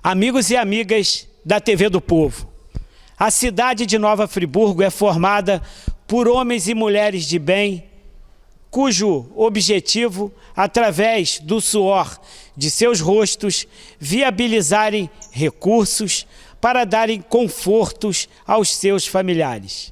Amigos e amigas da TV do Povo, a cidade de Nova Friburgo é formada por homens e mulheres de bem, cujo objetivo, através do suor de seus rostos, viabilizarem recursos para darem confortos aos seus familiares.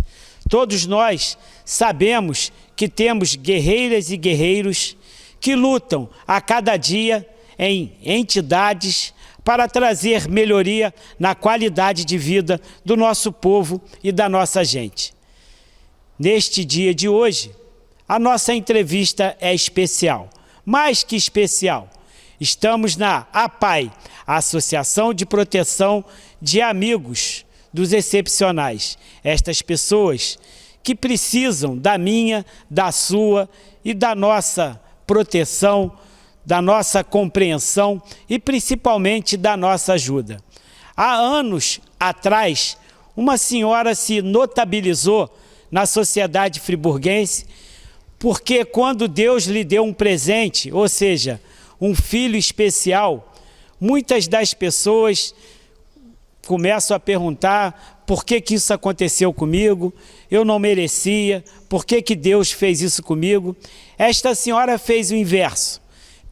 Todos nós sabemos que temos guerreiras e guerreiros que lutam a cada dia em entidades para trazer melhoria na qualidade de vida do nosso povo e da nossa gente. Neste dia de hoje, a nossa entrevista é especial, mais que especial. Estamos na APAI, Associação de Proteção de Amigos dos Excepcionais. Estas pessoas que precisam da minha, da sua e da nossa proteção, da nossa compreensão e principalmente da nossa ajuda. Há anos atrás, uma senhora se notabilizou na sociedade friburguense porque quando Deus lhe deu um presente, ou seja, um filho especial, muitas das pessoas começam a perguntar por que isso aconteceu comigo, eu não merecia, por que Deus fez isso comigo? Esta senhora fez o inverso.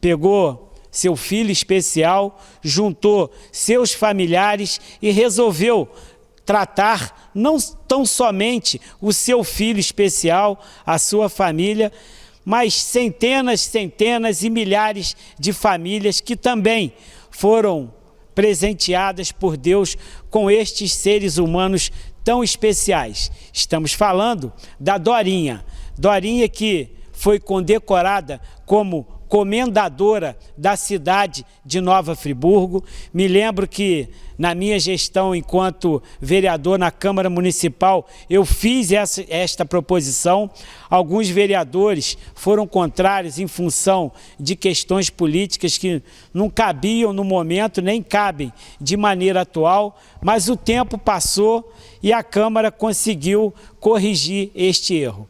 Pegou seu filho especial, juntou seus familiares e resolveu tratar não tão somente o seu filho especial, a sua família, mas centenas e milhares de famílias que também foram presenteadas por Deus com estes seres humanos tão especiais. Estamos falando da Dorinha. Dorinha que foi condecorada como comendadora da cidade de Nova Friburgo. Me lembro que na minha gestão enquanto vereador na Câmara Municipal, eu fiz esta proposição. Alguns vereadores foram contrários em função de questões políticas que não cabiam no momento, nem cabem de maneira atual, mas o tempo passou e a Câmara conseguiu corrigir este erro.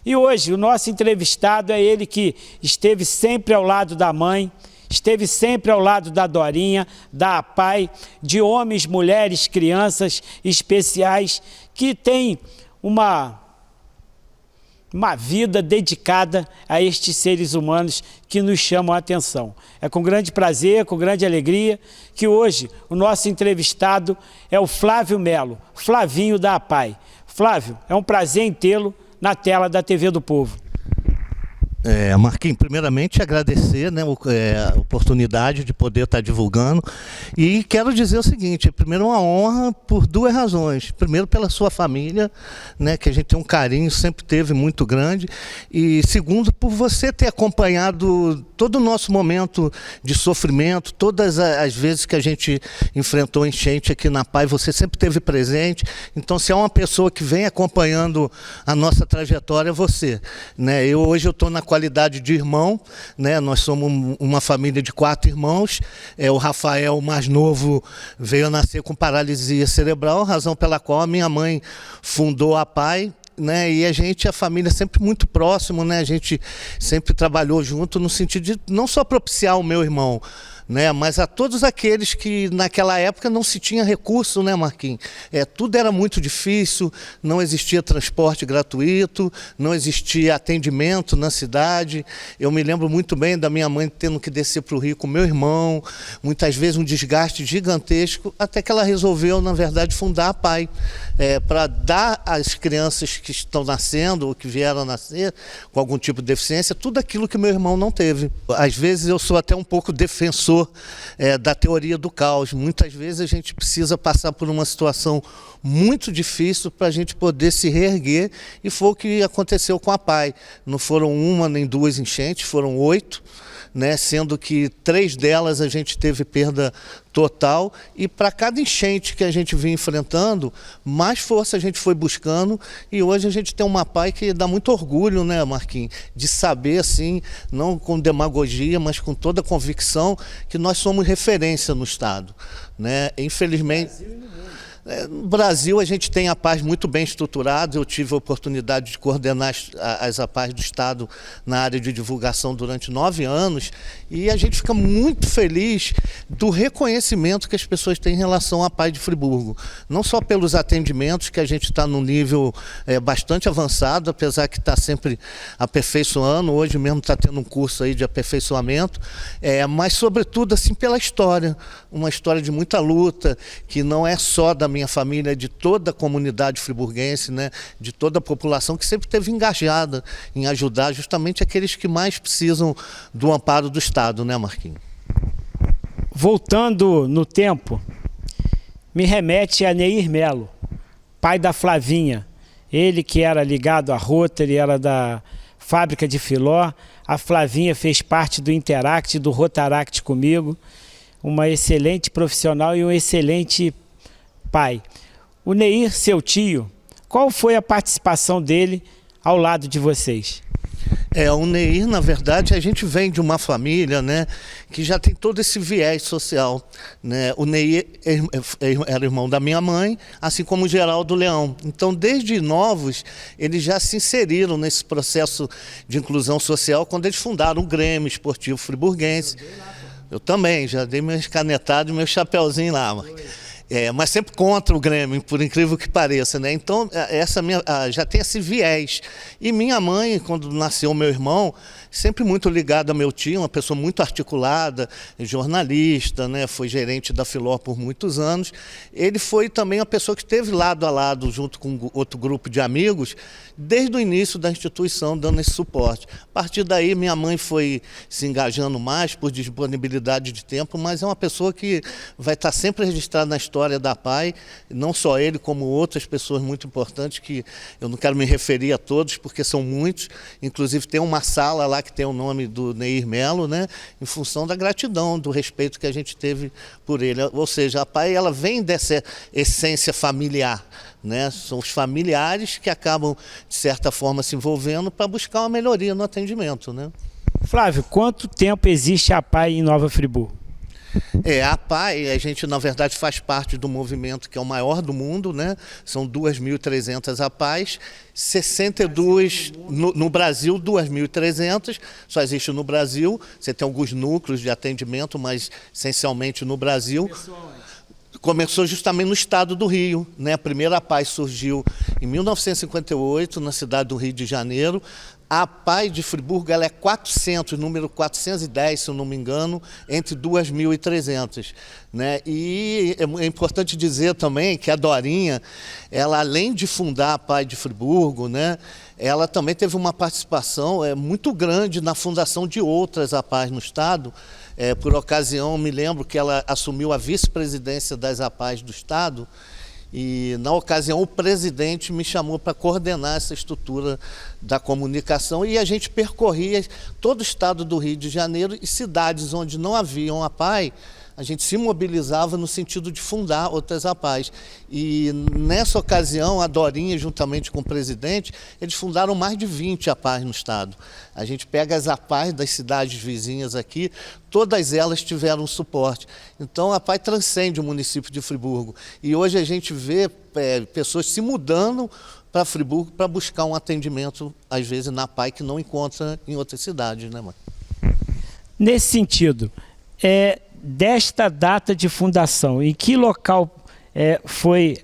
E hoje o nosso entrevistado é ele que esteve sempre ao lado da mãe, esteve sempre ao lado da Dorinha, da APAI, de homens, mulheres, crianças especiais que têm uma vida dedicada a estes seres humanos que nos chamam a atenção. É com grande prazer, com grande alegria, que hoje o nosso entrevistado é o Flávio Melo, Flavinho da APAI. Flávio, é um prazer em tê-lo na tela da TV do Povo. Marquinhos, primeiramente agradecer, né, a oportunidade de poder estar divulgando, e quero dizer o seguinte: primeiro, uma honra por duas razões. Primeiro, pela sua família, né, que a gente tem um carinho, sempre teve muito grande, e segundo, por você ter acompanhado todo o nosso momento de sofrimento, todas as vezes que a gente enfrentou enchente aqui na APAI, você sempre esteve presente. Então, se é uma pessoa que vem acompanhando a nossa trajetória, é você, né? Hoje eu estou na qualidade de irmão, né? Nós somos uma família de 4 irmãos. O Rafael, o mais novo, veio a nascer com paralisia cerebral, razão pela qual a minha mãe fundou a APAI, né? E a família sempre muito próximo, né? A gente sempre trabalhou junto no sentido de não só propiciar o meu irmão, né, mas a todos aqueles que naquela época não se tinha recurso, né, Marquinhos? Tudo era muito difícil, não existia transporte gratuito, não existia atendimento na cidade. Eu me lembro muito bem da minha mãe tendo que descer para o Rio com meu irmão, muitas vezes um desgaste gigantesco, até que ela resolveu, na verdade, fundar a APAI, para dar às crianças que estão nascendo ou que vieram a nascer com algum tipo de deficiência, tudo aquilo que meu irmão não teve. Às vezes eu sou até um pouco defensor da teoria do caos. Muitas vezes a gente precisa passar por uma situação muito difícil para a gente poder se reerguer, e foi o que aconteceu com a APAI. Não foram uma nem duas enchentes, foram 8, né, sendo que 3 delas a gente teve perda total, e para cada enchente que a gente vinha enfrentando, mais força a gente foi buscando, e hoje a gente tem uma APAI que dá muito orgulho, né, Marquinhos, de saber, assim, não com demagogia, mas com toda a convicção que nós somos referência no Estado, né? Infelizmente, No Brasil, a gente tem a APAES muito bem estruturada. Eu tive a oportunidade de coordenar as APAES do Estado na área de divulgação durante 9 anos, e a gente fica muito feliz do reconhecimento que as pessoas têm em relação à APAES de Friburgo. Não só pelos atendimentos, que a gente está num nível bastante avançado, apesar que está sempre aperfeiçoando. Hoje mesmo está tendo um curso aí de aperfeiçoamento, mas sobretudo assim pela história, uma história de muita luta, que não é só da minha família, de toda a comunidade friburguense, né, de toda a população que sempre esteve engajada em ajudar justamente aqueles que mais precisam do amparo do Estado, né, Marquinhos? Voltando no tempo, me remete a Neir Melo, pai da Flavinha. Ele que era ligado à Rotary, era da fábrica de Filó. A Flavinha fez parte do Interact, do Rotaract comigo. Uma excelente profissional e um excelente pai. O Neir, seu tio, qual foi a participação dele ao lado de vocês? O Neir, na verdade, a gente vem de uma família, né, que já tem todo esse viés social, né? O Neir era irmão da minha mãe, assim como o Geraldo Leão. Então, desde novos, eles já se inseriram nesse processo de inclusão social quando eles fundaram o Grêmio Esportivo Friburguense. Eu também, já dei meus canetados e meu chapeuzinho lá, mas sempre contra o Grêmio, por incrível que pareça, né? Então, já tem esse viés. E minha mãe, quando nasceu meu irmão, sempre muito ligada a meu tio, uma pessoa muito articulada, jornalista, né? Foi gerente da Filó por muitos anos. Ele foi também a pessoa que esteve lado a lado, junto com outro grupo de amigos, desde o início da instituição, dando esse suporte. A partir daí, minha mãe foi se engajando mais por disponibilidade de tempo, mas é uma pessoa que vai estar sempre registrada na história da APAES, não só ele, como outras pessoas muito importantes, que eu não quero me referir a todos, porque são muitos. Inclusive, tem uma sala lá que tem o nome do Neir Melo, né, em função da gratidão, do respeito que a gente teve por ele. Ou seja, a APAES, ela vem dessa essência familiar, né? São os familiares que acabam, de certa forma, se envolvendo para buscar uma melhoria no atendimento, né? Flávio, quanto tempo existe a APAES em Nova Friburgo? A APAES, a gente, na verdade, faz parte do movimento que é o maior do mundo, né? São 2.300 APAES, 62 no Brasil, 2.300, só existe no Brasil. Você tem alguns núcleos de atendimento, mas essencialmente no Brasil. Começou justamente no estado do Rio, né? A primeira APAES surgiu em 1958, na cidade do Rio de Janeiro. A APAES de Friburgo, ela é 400, número 410, se eu não me engano, entre 2.300, né? E é importante dizer também que a Dorinha, ela, além de fundar a APAES de Friburgo, né, ela também teve uma participação muito grande na fundação de outras APAES no estado. Por ocasião, me lembro que ela assumiu a vice-presidência das APAES do estado, e, na ocasião, o presidente me chamou para coordenar essa estrutura da comunicação, e a gente percorria todo o estado do Rio de Janeiro e cidades onde não haviam APAES. A gente se mobilizava no sentido de fundar outras APAES. E nessa ocasião, a Dorinha, juntamente com o presidente, eles fundaram mais de 20 APAES no estado. A gente pega as APAES das cidades vizinhas aqui, todas elas tiveram suporte. Então, a APAES transcende o município de Friburgo. E hoje a gente vê pessoas se mudando para Friburgo para buscar um atendimento, às vezes, na APAES, que não encontra em outras cidades, né, mãe? Nesse sentido, desta data de fundação, em que local foi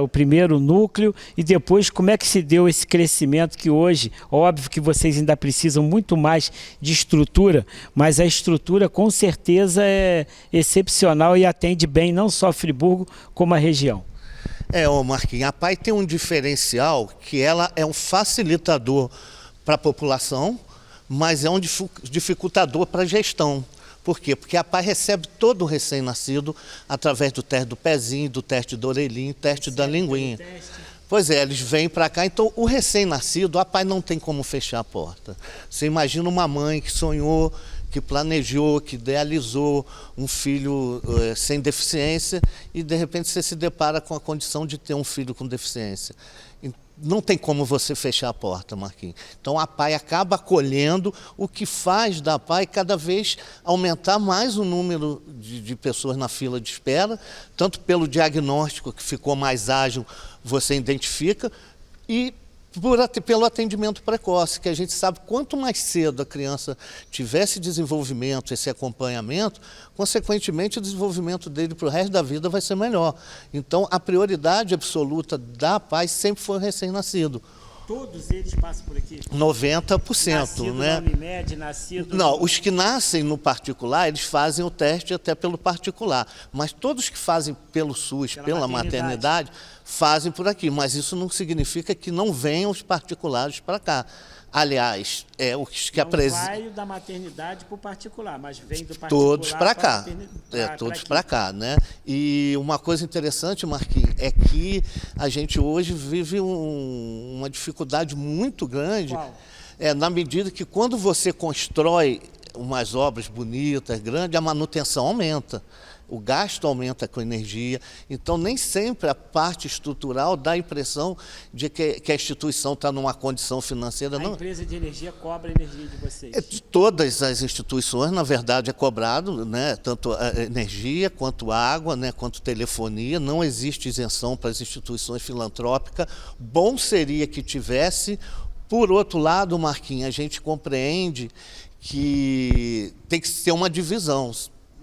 o primeiro núcleo, e depois como é que se deu esse crescimento que hoje, óbvio que vocês ainda precisam muito mais de estrutura, mas a estrutura com certeza é excepcional e atende bem não só Friburgo como a região. Marquinhos, a APAES tem um diferencial, que ela é um facilitador para a população, mas é um dificultador para a gestão. Por quê? Porque a APAES recebe todo o recém-nascido através do teste do pezinho, do teste da orelhinha, teste da linguinha. Pois é, eles vêm para cá. Então, o recém-nascido, a APAES não tem como fechar a porta. Você imagina uma mãe que sonhou, que planejou, que idealizou um filho sem deficiência, e de repente você se depara com a condição de ter um filho com deficiência. não tem como você fechar a porta, Marquinhos. Então a APAE acaba acolhendo, o que faz da APAE cada vez aumentar mais o número de pessoas na fila de espera, tanto pelo diagnóstico que ficou mais ágil, você identifica, e pelo atendimento precoce, que a gente sabe quanto mais cedo a criança tiver esse desenvolvimento, esse acompanhamento, consequentemente o desenvolvimento dele para o resto da vida vai ser melhor. Então a prioridade absoluta da APAE sempre foi o recém-nascido. Todos eles passam por aqui? 90%, nascido né? Na Unimed, nascido... Não, os que nascem no particular, eles fazem o teste até pelo particular. Mas todos que fazem pelo SUS, pela maternidade, fazem por aqui. Mas isso não significa que não venham os particulares para cá. Aliás, os que apresentam... Não vai da maternidade para o particular, mas vem do particular todos para cá. Todos para cá, né? E uma coisa interessante, Marquinhos, é que a gente hoje vive uma dificuldade muito grande. Qual? Na medida que quando você constrói umas obras bonitas, grandes, a manutenção aumenta. O gasto aumenta com energia, então nem sempre a parte estrutural dá a impressão de que a instituição está numa condição financeira. A empresa de energia cobra a energia de vocês? De todas as instituições, na verdade, é cobrado, né, tanto a energia, quanto água, né, quanto telefonia. Não existe isenção para as instituições filantrópicas. Bom seria que tivesse. Por outro lado, Marquinhos, a gente compreende que tem que ser uma divisão,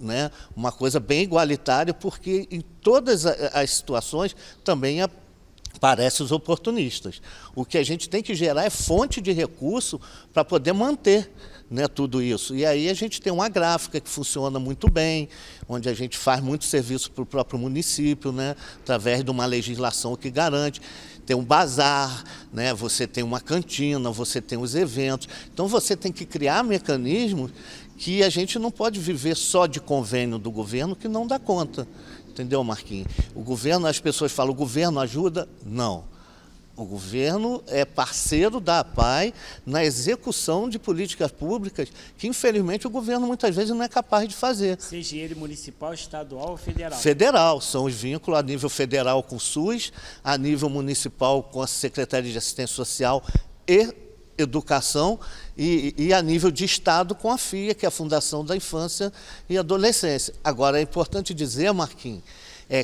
né? Uma coisa bem igualitária, porque em todas as situações também aparecem os oportunistas. O que a gente tem que gerar é fonte de recurso para poder manter, né, tudo isso. E aí a gente tem uma gráfica que funciona muito bem, onde a gente faz muito serviço para o próprio município, né, através de uma legislação que garante. Tem um bazar, né, você tem uma cantina, você tem os eventos. Então você tem que criar mecanismos que a gente não pode viver só de convênio do governo, que não dá conta. Entendeu, Marquinhos? O governo, as pessoas falam, o governo ajuda? Não. O governo é parceiro da APAE na execução de políticas públicas que, infelizmente, o governo muitas vezes não é capaz de fazer. Seja ele municipal, estadual ou federal? Federal, são os vínculos a nível federal com o SUS, a nível municipal com a Secretaria de Assistência Social e Educação e a nível de Estado com a FIA, que é a Fundação da Infância e Adolescência. Agora, é importante dizer, Marquinhos,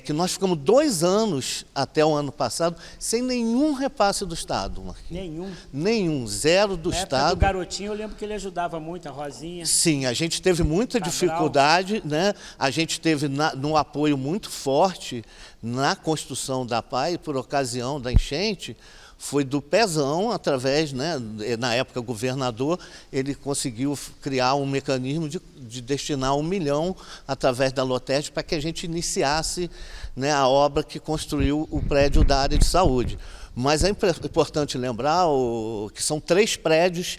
que nós ficamos 2 anos, até o ano passado, sem nenhum repasse do Estado, Marquinhos. Nenhum? Nenhum, zero do Estado. Na época do Garotinho, eu lembro que ele ajudava muito, a Rosinha. Sim, a gente teve muita dificuldade, né? A gente teve num apoio muito forte na construção da APAE, por ocasião da enchente, foi do Pezão, através, né, na época, o governador, ele conseguiu criar um mecanismo de destinar 1 milhão através da Loteste para que a gente iniciasse, né, a obra que construiu o prédio da área de saúde. Mas é importante lembrar que são 3 prédios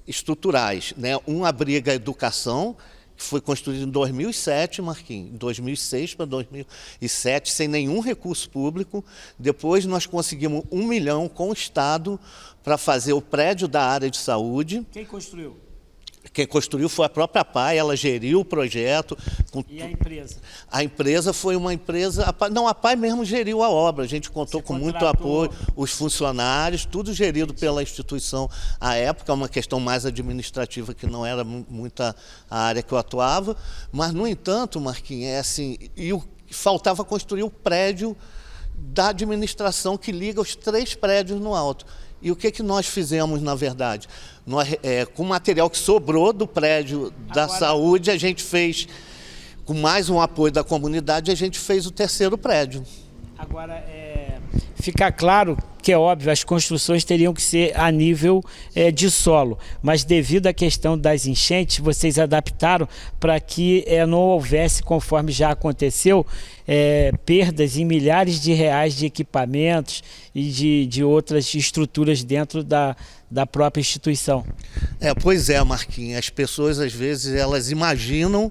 estruturais, né? Um abriga a educação, que foi construído em 2007, Marquinhos, em 2006 para 2007, sem nenhum recurso público. Depois nós conseguimos 1 milhão com o Estado para fazer o prédio da área de saúde. Quem construiu? Quem construiu foi a própria APAE, ela geriu o projeto. E a empresa? A empresa foi uma empresa... Não, a APAE mesmo geriu a obra, a gente contou com muito apoio, os funcionários, tudo gerido pela instituição à época, uma questão mais administrativa, que não era muita a área que eu atuava, mas, no entanto, Marquinhos, faltava construir o prédio da administração que liga os 3 prédios no alto. E o que nós fizemos, na verdade? Nós, com o material que sobrou do prédio da saúde, a gente fez, com mais um apoio da comunidade, a gente fez o 3º prédio. Agora, fica claro que é óbvio, as construções teriam que ser a nível de solo, mas devido à questão das enchentes, vocês adaptaram para que não houvesse, conforme já aconteceu, perdas em milhares de reais de equipamentos e de outras estruturas dentro da própria instituição. Pois é, Marquinhos, as pessoas às vezes elas imaginam,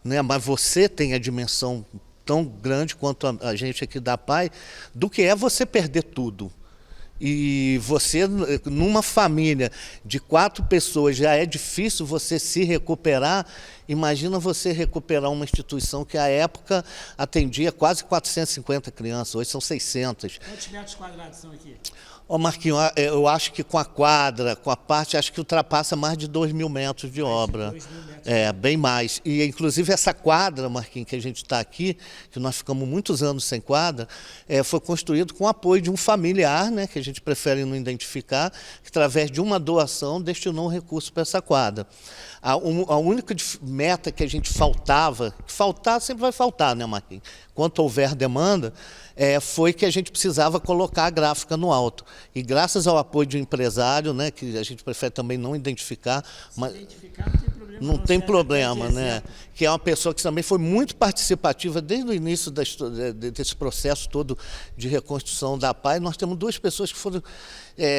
né, mas você tem a dimensão tão grande quanto a gente aqui da APAE, do que é você perder tudo. E você, numa família de 4 pessoas, já é difícil você se recuperar. Imagina você recuperar uma instituição que, à época, atendia quase 450 crianças, hoje são 600. Quantos metros quadrados são aqui? Ô Marquinhos, eu acho que com a quadra, com a parte, acho que ultrapassa mais de 2.000 metros de obra. 2.000 metros. É, bem mais. E inclusive essa quadra, Marquinhos, que a gente está aqui, que nós ficamos muitos anos sem quadra, foi construído com o apoio de um familiar, né, que a gente prefere não identificar, que através de uma doação destinou um recurso para essa quadra. A única meta que a gente faltava, que faltar sempre vai faltar, né, Marquinhos? Quanto houver demanda, foi que a gente precisava colocar a gráfica no alto. E graças ao apoio de um empresário, né, que a gente prefere também não identificar, mas Identificar não tem problema. não tem problema, né? Que é uma pessoa que também foi muito participativa desde o início desse processo todo de reconstrução da PAI. Nós temos duas pessoas que foram,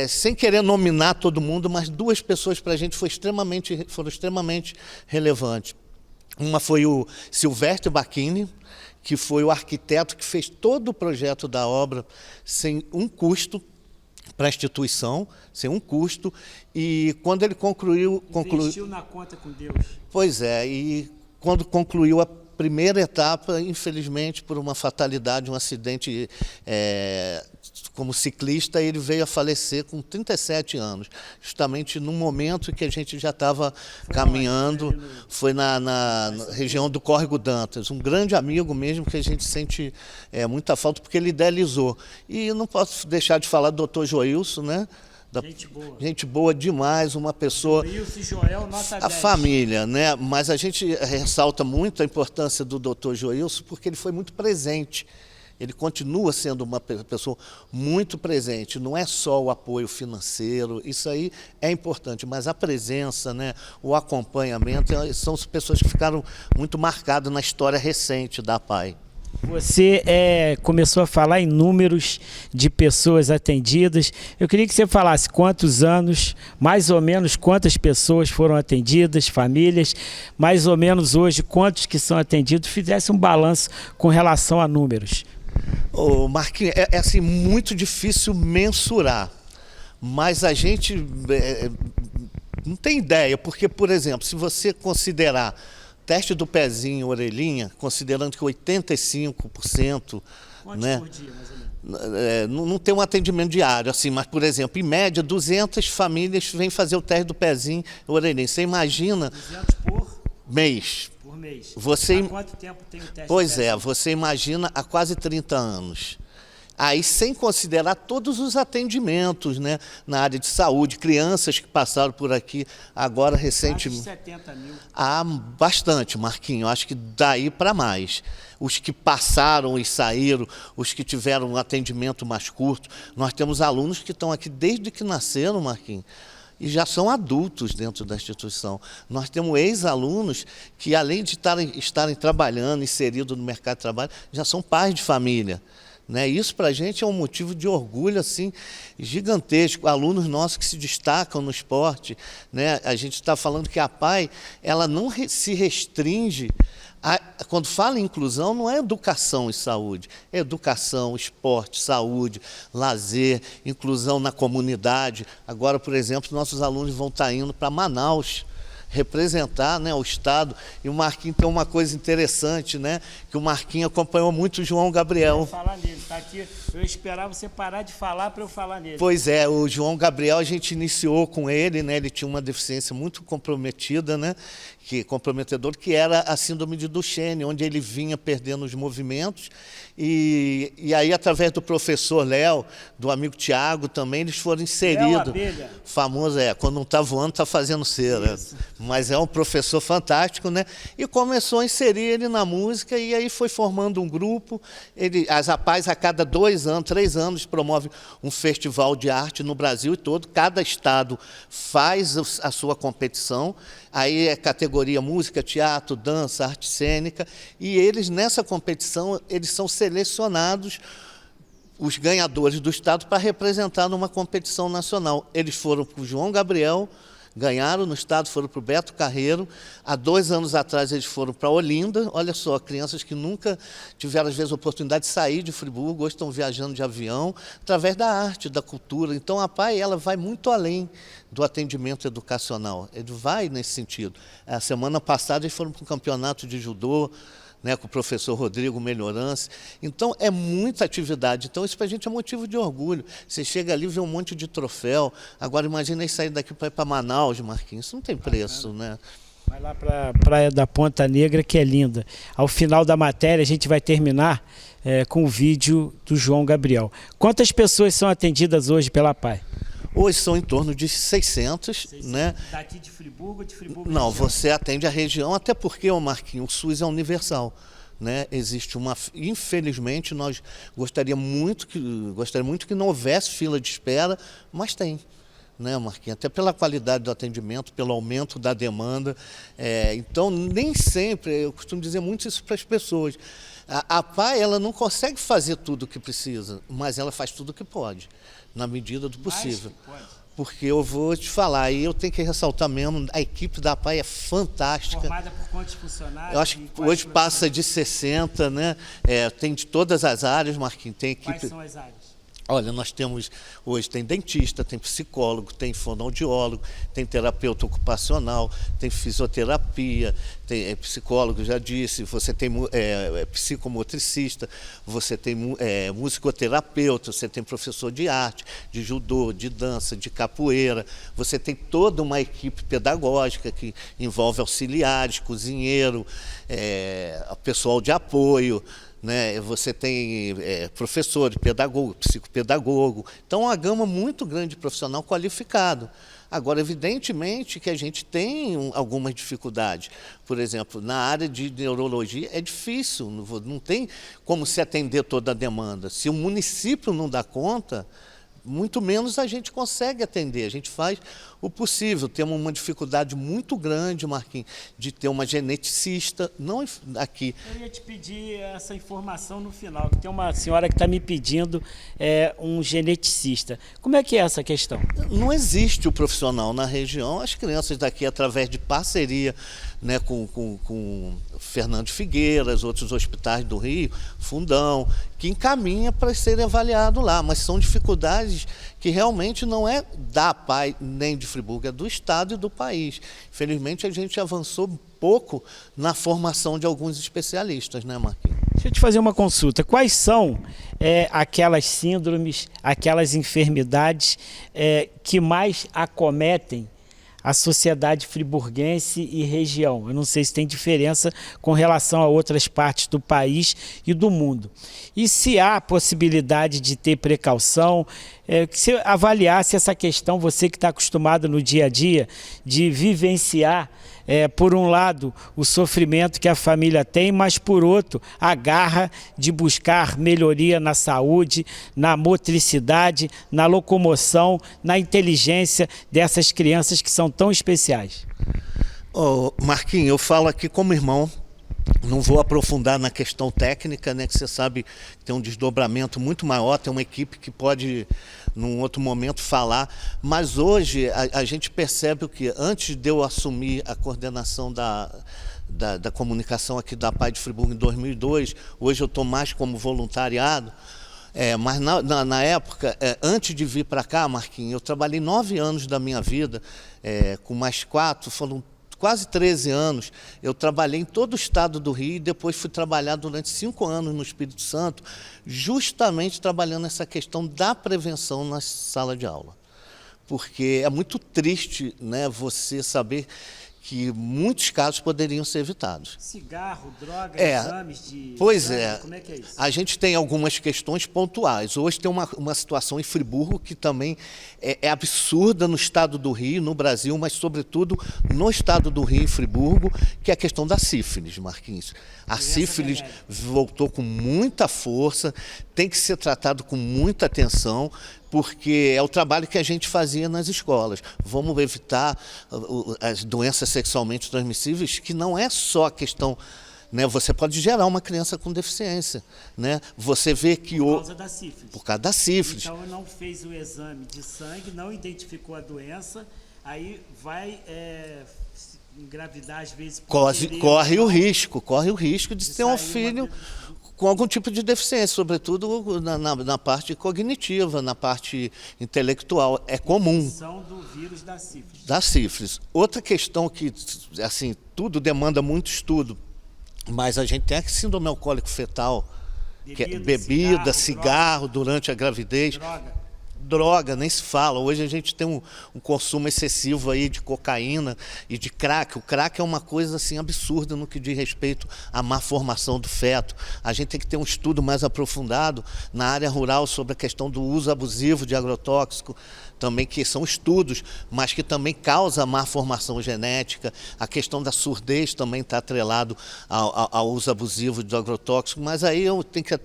sem querer nominar todo mundo, mas duas pessoas para a gente foram extremamente relevantes. Uma foi o Silvestre Bacchini, que foi o arquiteto que fez todo o projeto da obra sem um custo para a instituição, sem um custo, e quando ele concluiu... Investiu na conta com Deus. Pois é, e quando concluiu a primeira etapa, infelizmente, por uma fatalidade, um acidente como ciclista, ele veio a falecer com 37 anos, justamente no momento que a gente já estava caminhando, foi na região do Córrego Dantas, um grande amigo mesmo, que a gente sente muita falta, porque ele idealizou. E não posso deixar de falar do Dr. Joilson, né? Gente boa demais, uma pessoa... Joilson e Joel, nota 10. A família, né? Mas a gente ressalta muito a importância do Dr. Joilson, porque ele foi muito presente. Ele continua sendo uma pessoa muito presente. Não é só o apoio financeiro, isso aí é importante, mas a presença, né, o acompanhamento, são as pessoas que ficaram muito marcadas na história recente da PAI. Você começou a falar em números de pessoas atendidas. Eu queria que você falasse quantos anos, mais ou menos quantas pessoas foram atendidas, famílias, mais ou menos hoje quantos que são atendidos, fizesse um balanço com relação a números. Ô, Marquinhos, é assim, muito difícil mensurar, mas a gente não tem ideia, porque, por exemplo, se você considerar teste do pezinho, orelhinha, considerando que 85%... Quantos né, por dia, mais ou menos? Não tem um atendimento diário, assim, mas, por exemplo, em média, 200 famílias vêm fazer o teste do pezinho, orelhinha. Você imagina... 200 por mês. Por mês. Você... Há quanto tempo tem o teste? Pois é, você imagina há quase 30 anos. Aí, sem considerar todos os atendimentos, né, na área de saúde, crianças que passaram por aqui agora recentemente. 70 mil. Ah, bastante, Marquinhos, acho que daí para mais. Os que passaram e saíram, os que tiveram um atendimento mais curto. Nós temos alunos que estão aqui desde que nasceram, Marquinhos, e já são adultos dentro da instituição. Nós temos ex-alunos que, além de estarem trabalhando, inseridos no mercado de trabalho, já são pais de família. Né? Isso para a gente é um motivo de orgulho assim, gigantesco. Alunos nossos que se destacam no esporte, né? A gente está falando que a PAI ela não se restringe quando fala em inclusão, não é educação e saúde, é educação, esporte, saúde, lazer, inclusão na comunidade. Agora, por exemplo, nossos alunos vão estar indo para Manaus representar, né, o Estado. E o Marquinhos tem uma coisa interessante, né, que o Marquinhos acompanhou muito o João Gabriel. Eu vou falar nele, tá aqui. Eu esperava você parar de falar para eu falar nele. Pois é, o João Gabriel a gente iniciou com ele, né, ele tinha uma deficiência muito comprometida, né, comprometedor, que era a síndrome de Duchenne, onde ele vinha perdendo os movimentos, e aí, através do professor Léo, do amigo Tiago também, eles foram inseridos. Famoso, quando não está voando, está fazendo cera. Isso. Mas é um professor fantástico, né? E começou a inserir ele na música, e aí foi formando um grupo. As APAIs, a cada 2 anos, 3 anos, promove um festival de arte no Brasil todo. Cada estado faz a sua competição. Aí é categoria música, teatro, dança, arte cênica, e eles, nessa competição, eles são selecionados, os ganhadores do estado, para representar numa competição nacional. Eles foram para o João Gabriel, ganharam no estado, foram para o Beto Carreiro. Há 2 anos atrás eles foram para Olinda. Olha só, crianças que nunca tiveram, às vezes, a oportunidade de sair de Friburgo, hoje estão viajando de avião, através da arte, da cultura. Então, a PAI ela vai muito além do atendimento educacional. Ele vai nesse sentido. A semana passada eles foram para um campeonato de judô, né, com o professor Rodrigo Melhorança. Então, é muita atividade. Então, isso para a gente é motivo de orgulho. Você chega ali e vê um monte de troféu. Agora, imagina aí sair daqui para ir para Manaus, Marquinhos. Isso não tem preço, né? Vai lá para a Praia da Ponta Negra, que é linda. Ao final da matéria, a gente vai terminar com o vídeo do João Gabriel. Quantas pessoas são atendidas hoje pela PAI? Hoje são em torno de 600, né? Daqui de Friburgo ou de Friburgo? Não, você atende a região, até porque, Marquinhos, o SUS é universal. Né? Existe infelizmente, nós gostaríamos muito que não houvesse fila de espera, mas tem. Né, Marquinhos? Até pela qualidade do atendimento, pelo aumento da demanda. Então, nem sempre, eu costumo dizer muito isso para as pessoas, a PAI ela não consegue fazer tudo o que precisa, mas ela faz tudo o que pode, na medida do possível. Porque eu vou te falar, e eu tenho que ressaltar mesmo, a equipe da PAI é fantástica. Formada por quantos funcionários? Eu acho que hoje passa de 60, né? Tem de todas as áreas, Marquinhos. Tem equipe... Quais são as áreas? Olha, nós temos, hoje tem dentista, tem psicólogo, tem fonoaudiólogo, tem terapeuta ocupacional, tem fisioterapia, tem psicólogo, já disse, você tem psicomotricista, você tem musicoterapeuta, você tem professor de arte, de judô, de dança, de capoeira, você tem toda uma equipe pedagógica que envolve auxiliares, cozinheiro, pessoal de apoio, né? Você tem professor, pedagogo, psicopedagogo. Então, uma gama muito grande de profissional qualificado. Agora, evidentemente que a gente tem algumas dificuldades. Por exemplo, na área de neurologia é difícil, não tem como se atender toda a demanda. Se o município não dá conta, muito menos a gente consegue atender. A gente faz o possível. Temos uma dificuldade muito grande, Marquinhos, de ter uma geneticista, não aqui. Eu ia te pedir essa informação no final, que tem uma senhora que está me pedindo um geneticista. Como é que é essa questão? Não existe o profissional na região. As crianças daqui, através de parceria, né, com Fernando Figueiras, outros hospitais do Rio, Fundão, que encaminha para serem avaliados lá. Mas são dificuldades que realmente não é da PAI nem de Friburgo, é do Estado e do país. Infelizmente, a gente avançou pouco na formação de alguns especialistas, né, Marquinhos? Deixa eu te fazer uma consulta. Quais são aquelas síndromes, aquelas enfermidades que mais acometem a sociedade friburguense e região? Eu não sei se tem diferença com relação a outras partes do país e do mundo. E se há possibilidade de ter precaução, que você avaliasse essa questão, você que está acostumado no dia a dia, de vivenciar, por um lado, o sofrimento que a família tem, mas por outro, a garra de buscar melhoria na saúde, na motricidade, na locomoção, na inteligência dessas crianças que são tão especiais. Marquinhos, eu falo aqui como irmão, não vou aprofundar na questão técnica, né, que você sabe que tem um desdobramento muito maior, tem uma equipe que pode, num outro momento, falar, mas hoje a gente percebe o que, antes de eu assumir a coordenação da comunicação aqui da PAI de Friburgo em 2002, hoje eu estou mais como voluntariado, mas na época, antes de vir para cá, Marquinhos, eu trabalhei 9 anos da minha vida, com mais 4, foram quase 13 anos, eu trabalhei em todo o estado do Rio e depois fui trabalhar durante 5 anos no Espírito Santo, justamente trabalhando essa questão da prevenção na sala de aula. Porque é muito triste, né, você saber que muitos casos poderiam ser evitados. Cigarro, droga, exames de... Pois exame, como é que é isso? A gente tem algumas questões pontuais. Hoje tem uma situação em Friburgo que também é absurda no estado do Rio, no Brasil, mas sobretudo no estado do Rio, em Friburgo, que é a questão da sífilis, Marquinhos. A sífilis voltou com muita força, tem que ser tratado com muita atenção, porque é o trabalho que a gente fazia nas escolas. Vamos evitar as doenças sexualmente transmissíveis, que não é só a questão, né, você pode gerar uma criança com deficiência, né? Você vê que por causa da sífilis. Por causa da sífilis. Então não fez o exame de sangue, não identificou a doença, aí vai engravidar às vezes. Corre o risco de ter um filho com algum tipo de deficiência, sobretudo na parte cognitiva, na parte intelectual. É comum. Do vírus da sífilis. Da sífilis. Outra questão que, assim, tudo demanda muito estudo, Mas a gente tem a síndrome alcoólico fetal, que é bebida, cigarro durante a gravidez. Droga, nem se fala. Hoje a gente tem um consumo excessivo aí de cocaína e de crack. O crack é uma coisa assim absurda no que diz respeito à má formação do feto. A gente tem que ter um estudo mais aprofundado na área rural sobre a questão do uso abusivo de agrotóxico, também que são estudos, mas que também causa má formação genética. A questão da surdez também está atrelado ao uso abusivo de agrotóxico, mas aí eu tenho que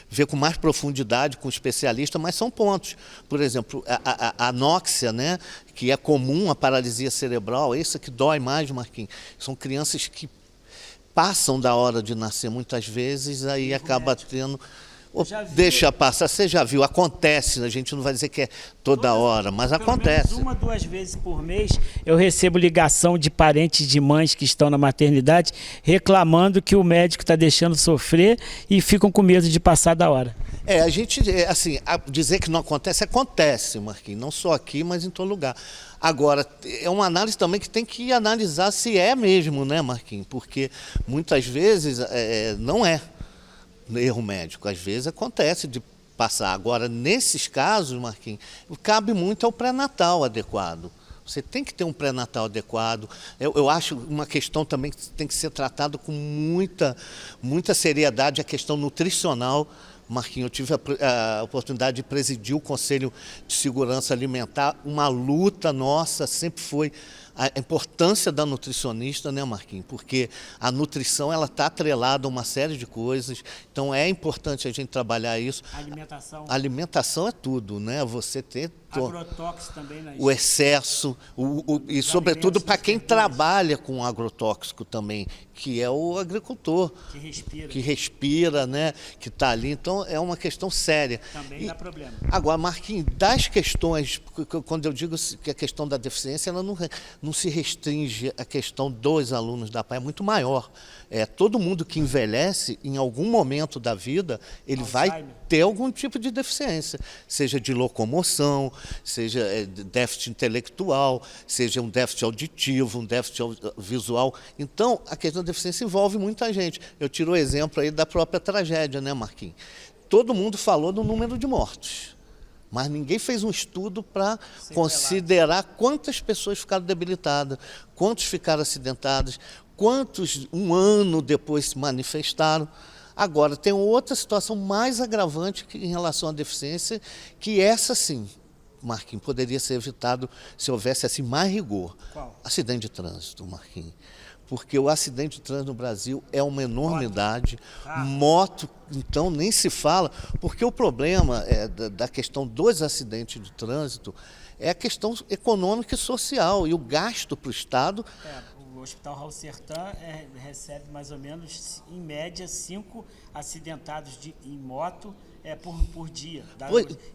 ver com mais profundidade com o especialista, mas são pontos. Por exemplo, a anóxia, né, que é comum, a paralisia cerebral, essa que dói mais, Marquinhos, são crianças que passam da hora de nascer muitas vezes, aí acaba tendo... Deixa passar, você já viu, acontece, a gente não vai dizer que é toda hora, mas acontece. Pelo menos 1 ou 2 vezes por mês eu recebo ligação de parentes de mães que estão na maternidade reclamando que o médico está deixando sofrer e ficam com medo de passar da hora. A gente, assim, dizer que não acontece, acontece, Marquinhos, não só aqui, mas em todo lugar. Agora, é uma análise também que tem que analisar se é mesmo, né, Marquinhos? Porque muitas vezes não é erro médico, às vezes acontece de passar. Agora, nesses casos, Marquinhos, cabe muito ao pré-natal adequado. Você tem que ter um pré-natal adequado. Eu acho uma questão também que tem que ser tratada com muita seriedade, a questão nutricional. Marquinhos, eu tive a oportunidade de presidir o Conselho de Segurança Alimentar. Uma luta nossa sempre foi a importância da nutricionista, né, Marquinhos? Porque a nutrição ela está atrelada a uma série de coisas, então é importante a gente trabalhar isso. Alimentação. A alimentação é tudo, né? Você ter agrotóxicos também, né? O excesso, e sobretudo para quem trabalha com agrotóxico também, que é o agricultor. Que respira, né? Que está ali. Então é uma questão séria. Também dá problema. Agora, Marquinhos, das questões, quando eu digo que a questão da deficiência, ela não se restringe à questão dos alunos da PAI, é muito maior. Todo mundo que envelhece, em algum momento da vida, ele vai ter algum tipo de deficiência, seja de locomoção, seja déficit intelectual, seja um déficit auditivo, um déficit visual. Então, a questão da deficiência envolve muita gente. Eu tiro o exemplo aí da própria tragédia, né, Marquinhos? Todo mundo falou do número de mortos, mas ninguém fez um estudo para considerar quantas pessoas ficaram debilitadas, quantos ficaram acidentados, quantos um ano depois se manifestaram. Agora, tem outra situação mais agravante em relação à deficiência, que essa sim, Marquinhos, poderia ser evitado se houvesse assim, mais rigor. Qual? Acidente de trânsito, Marquinhos. Porque o acidente de trânsito no Brasil é uma enormidade. Moto, então, nem se fala, porque o problema da questão dos acidentes de trânsito é a questão econômica e social, e o gasto para o Estado. O Hospital Raul Sertã recebe mais ou menos, em média, 5 acidentados em moto por dia.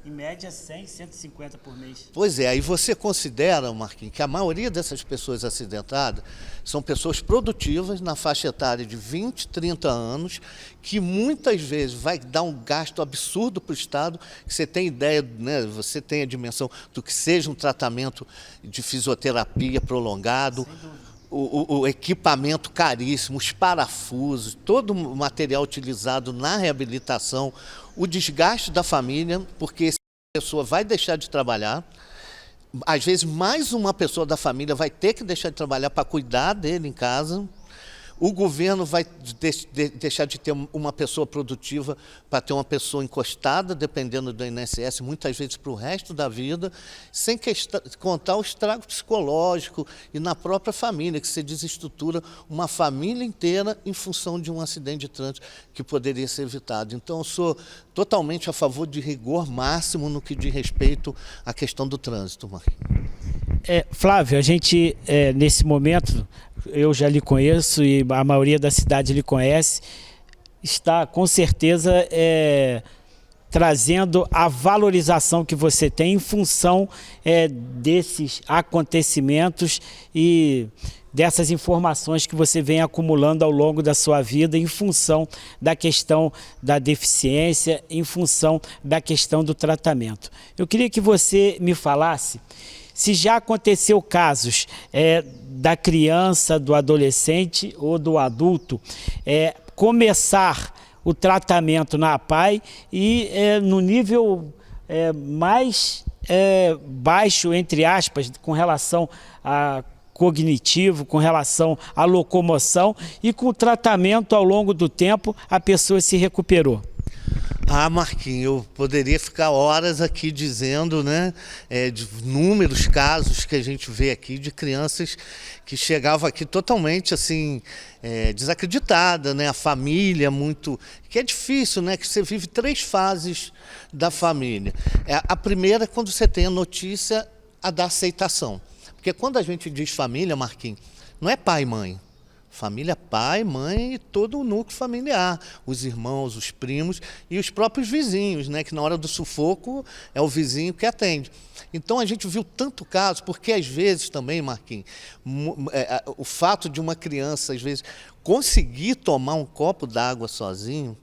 Em média, 100, 150 por mês. Pois é, aí você considera, Marquinhos, que a maioria dessas pessoas acidentadas são pessoas produtivas na faixa etária de 20, 30 anos, que muitas vezes vai dar um gasto absurdo para o Estado, que você tem ideia, né, você tem a dimensão do que seja um tratamento de fisioterapia prolongado, o equipamento caríssimo, os parafusos, todo o material utilizado na reabilitação, o desgaste da família, porque essa pessoa vai deixar de trabalhar, às vezes mais uma pessoa da família vai ter que deixar de trabalhar para cuidar dele em casa. O governo vai deixar de ter uma pessoa produtiva para ter uma pessoa encostada, dependendo do INSS, muitas vezes para o resto da vida, sem contar o estrago psicológico e na própria família, que se desestrutura uma família inteira em função de um acidente de trânsito que poderia ser evitado. Então, eu sou totalmente a favor de rigor máximo no que diz respeito à questão do trânsito, Marquinhos. Flávio, a gente, nesse momento, eu já lhe conheço e a maioria da cidade lhe conhece, está com certeza trazendo a valorização que você tem em função desses acontecimentos e dessas informações que você vem acumulando ao longo da sua vida em função da questão da deficiência, em função da questão do tratamento. Eu queria que você me falasse se já aconteceu casos da criança, do adolescente ou do adulto começar o tratamento na APAE e no nível mais baixo, entre aspas, com relação a cognitivo, com relação à locomoção, e com o tratamento ao longo do tempo a pessoa se recuperou. Marquinhos, eu poderia ficar horas aqui dizendo, né, de inúmeros casos que a gente vê aqui de crianças que chegavam aqui totalmente assim, desacreditada, né, a família muito, que é difícil, né, que você vive 3 fases da família. A primeira é quando você tem a notícia da aceitação, porque quando a gente diz família, Marquinhos, não é pai e mãe. Família, pai, mãe e todo o núcleo familiar, os irmãos, os primos e os próprios vizinhos, né, que na hora do sufoco é o vizinho que atende. Então a gente viu tanto caso, porque às vezes também, Marquinhos, o fato de uma criança, às vezes, conseguir tomar um copo d'água sozinho,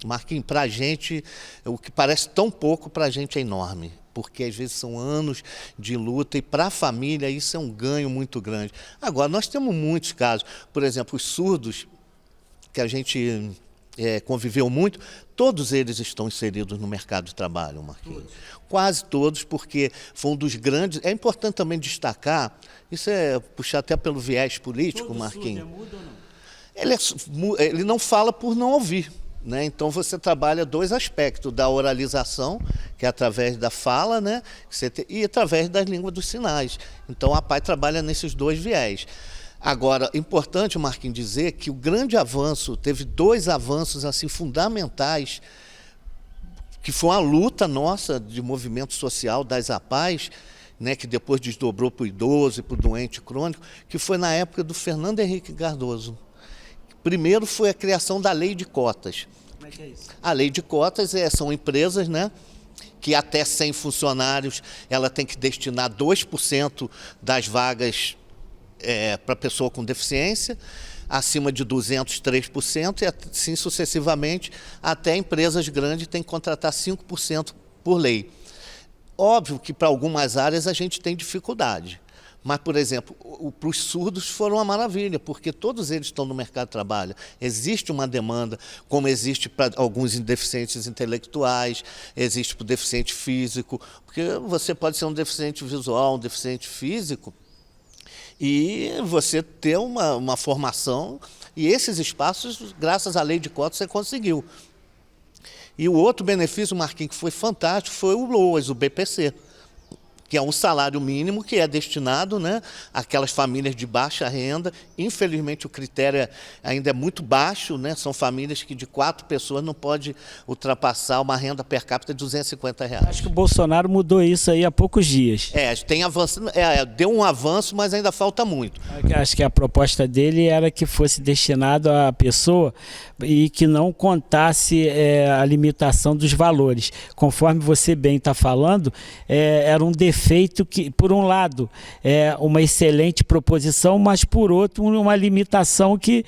Marquinhos, para a gente, o que parece tão pouco, para a gente é enorme. Porque às vezes são anos de luta e para a família isso é um ganho muito grande. Agora, nós temos muitos casos, por exemplo, os surdos, que a gente conviveu muito, todos eles estão inseridos no mercado de trabalho, Marquinhos. Quase todos, porque foi um dos grandes... É importante também destacar, isso é puxar até pelo viés político, todo Marquinhos. Surdo mudo ou não? Ele não fala por não ouvir. Né? Então você trabalha 2 aspectos, da oralização, que é através da fala, né? E através das línguas dos sinais. Então a APAE trabalha nesses 2 viés. Agora, importante, Marquinhos, dizer que o grande avanço, teve 2 avanços assim, fundamentais, que foi uma luta nossa de movimento social das APAES, né, que depois desdobrou para o idoso e para o doente crônico, que foi na época do Fernando Henrique Cardoso. Primeiro foi a criação da lei de cotas. Como é que é isso? A lei de cotas são empresas, né, que até 100 funcionários ela tem que destinar 2% das vagas para pessoa com deficiência, acima de 200, 3%, e assim sucessivamente, até empresas grandes têm que contratar 5% por lei. Óbvio que para algumas áreas a gente tem dificuldade. Mas, por exemplo, para os surdos foram uma maravilha, porque todos eles estão no mercado de trabalho. Existe uma demanda, como existe para alguns deficientes intelectuais, existe para o deficiente físico, porque você pode ser um deficiente visual, um deficiente físico, e você ter uma formação, e esses espaços, graças à lei de cotas, você conseguiu. E o outro benefício, Marquinhos, que foi fantástico, foi o LOAS, o BPC. Que é um salário mínimo que é destinado, né, àquelas famílias de baixa renda. Infelizmente, o critério ainda é muito baixo, né? São famílias que de 4 pessoas não pode ultrapassar uma renda per capita de R$250. Acho que o Bolsonaro mudou isso aí há poucos dias. Tem avanço, deu um avanço, mas ainda falta muito. Acho que a proposta dele era que fosse destinado à pessoa e que não contasse a limitação dos valores. Conforme você bem está falando, era um defeito que, por um lado, é uma excelente proposição, mas, por outro, uma limitação que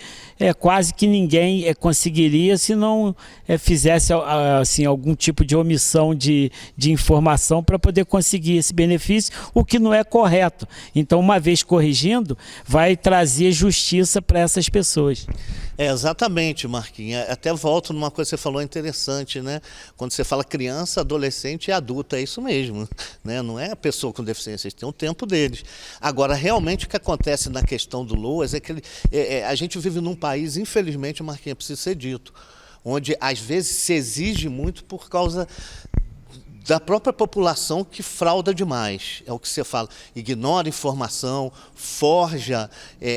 quase que ninguém conseguiria se não fizesse assim, algum tipo de omissão de informação para poder conseguir esse benefício, o que não é correto. Então, uma vez corrigindo, vai trazer justiça para essas pessoas. Exatamente, Marquinhos. Até volto numa coisa que você falou interessante, né? Quando você fala criança, adolescente e adulto, é isso mesmo, né? Não é a pessoa com deficiência, eles têm o tempo deles. Agora, realmente o que acontece na questão do LOAS é que a gente vive num país, infelizmente, Marquinhos, precisa ser dito, onde às vezes se exige muito por causa da própria população que frauda demais, é o que você fala, ignora informação, forja,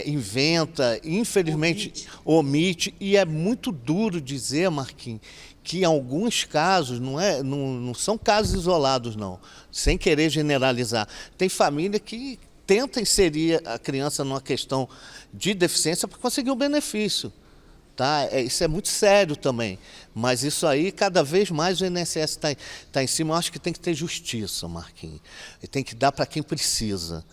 inventa, infelizmente omite, e é muito duro dizer, Marquinhos, que em alguns casos, não são casos isolados não, sem querer generalizar, tem família que tenta inserir a criança numa questão de deficiência para conseguir um benefício. Tá? Isso é muito sério também, mas isso aí, cada vez mais o INSS está em cima. Eu acho que tem que ter justiça, Marquinhos, e tem que dar para quem precisa.